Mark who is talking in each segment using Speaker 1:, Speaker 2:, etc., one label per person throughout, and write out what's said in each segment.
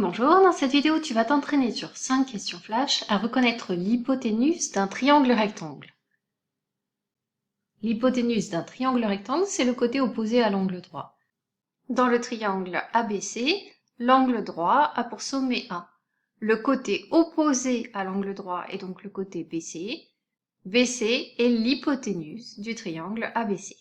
Speaker 1: Bonjour, dans cette vidéo, tu vas t'entraîner sur 5 questions flash à reconnaître l'hypoténuse d'un triangle rectangle. L'hypoténuse d'un triangle rectangle, c'est le côté opposé à l'angle droit. Dans le triangle ABC, l'angle droit a pour sommet A. Le côté opposé à l'angle droit est donc le côté BC. BC est l'hypoténuse du triangle ABC.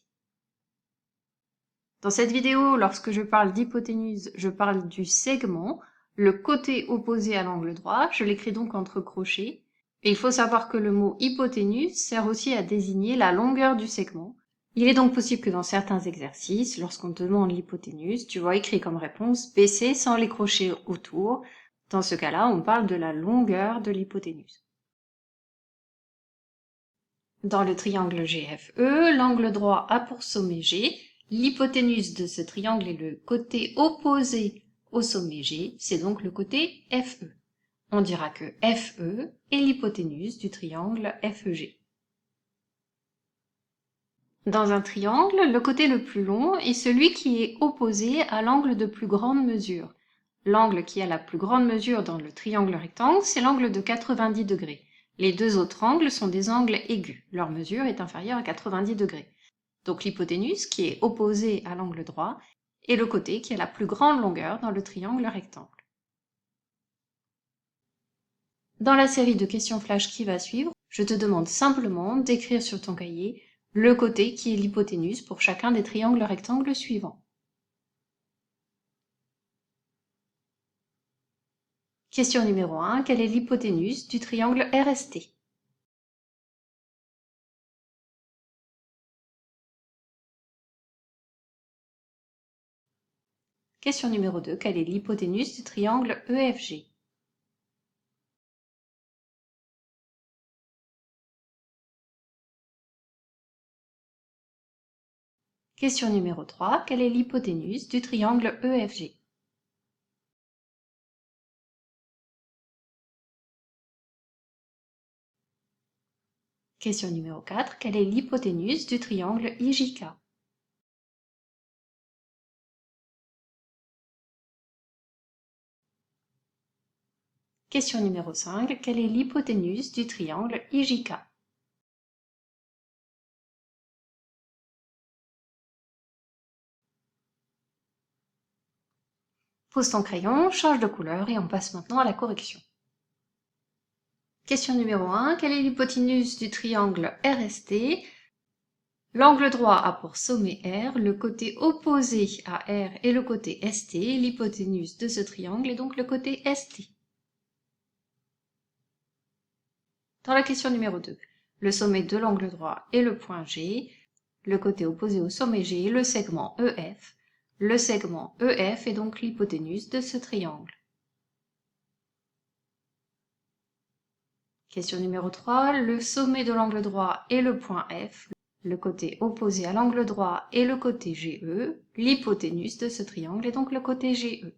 Speaker 1: Dans cette vidéo, lorsque je parle d'hypoténuse, je parle du segment, le côté opposé à l'angle droit, je l'écris donc entre crochets. Et il faut savoir que le mot hypoténuse sert aussi à désigner la longueur du segment. Il est donc possible que dans certains exercices, lorsqu'on te demande l'hypoténuse, tu vois écrit comme réponse BC sans les crochets autour. Dans ce cas-là, on parle de la longueur de l'hypoténuse. Dans le triangle GFE, l'angle droit a pour sommet G. L'hypoténuse de ce triangle est le côté opposé au sommet G, c'est donc le côté FE. On dira que FE est l'hypoténuse du triangle FEG. Dans un triangle, le côté le plus long est celui qui est opposé à l'angle de plus grande mesure. L'angle qui a la plus grande mesure dans le triangle rectangle, c'est l'angle de 90 degrés. Les deux autres angles sont des angles aigus. Leur mesure est inférieure à 90 degrés. Donc l'hypoténuse, qui est opposée à l'angle droit, est le côté qui a la plus grande longueur dans le triangle rectangle. Dans la série de questions flash qui va suivre, je te demande simplement d'écrire sur ton cahier le côté qui est l'hypoténuse pour chacun des triangles rectangles suivants. Question numéro 1. Quelle est l'hypoténuse du triangle RST? Question numéro 2. Quelle est l'hypoténuse du triangle EFG? Question numéro 3. Quelle est l'hypoténuse du triangle EFG? Question numéro 4. Quelle est l'hypoténuse du triangle IJK? Question numéro 5. Quelle est l'hypoténuse du triangle IJK? Pose ton crayon, change de couleur et on passe maintenant à la correction. Question numéro 1. Quelle est l'hypoténuse du triangle RST? L'angle droit a pour sommet R, le côté opposé à R est le côté ST, l'hypoténuse de ce triangle est donc le côté ST. Dans la question numéro 2, le sommet de l'angle droit est le point G, le côté opposé au sommet G est le segment EF. Le segment EF est donc l'hypoténuse de ce triangle. Question numéro 3, le sommet de l'angle droit est le point F. Le côté opposé à l'angle droit est le côté GE. L'hypoténuse de ce triangle est donc le côté GE.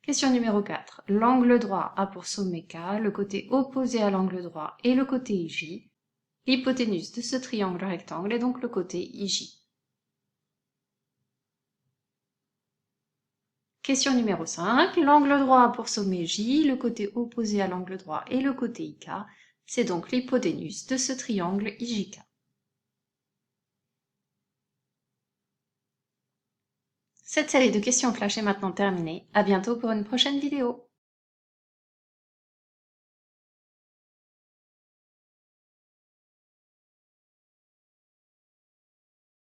Speaker 1: Question numéro 4. L'angle droit a pour sommet K, le côté opposé à l'angle droit est le côté IJ. L'hypoténuse de ce triangle rectangle est donc le côté IJ. Question numéro 5. L'angle droit a pour sommet J, le côté opposé à l'angle droit est le côté IK. C'est donc l'hypoténuse de ce triangle IJK. Cette série de questions flash est maintenant terminée. À bientôt pour une prochaine vidéo.